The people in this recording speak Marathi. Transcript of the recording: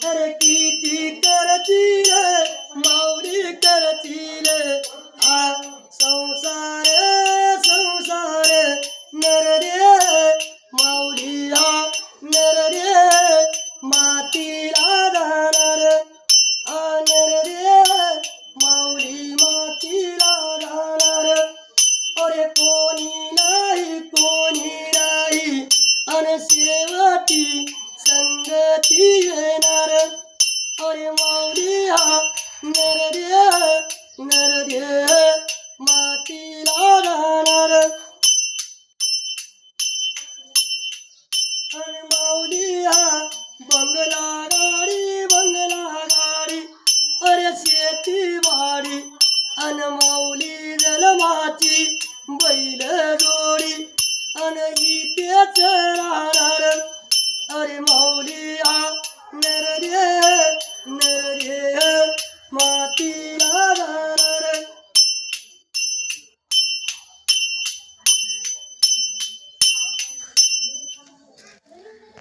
अरे किती करतील माऊली करतील आ संसार संसार नर रे माऊली हा नर रे मातीला जाणार नर रे माऊली मातीला जाणार अरे कोणी नाही अन शेवटी संगती येणार अरे माऊली हा नर रे मातीला जाणार अरे माऊली हा बंगला गाडी अरे शेतीवाडी अन माऊली जलमाची बैल जोडी अन इथेच राहणार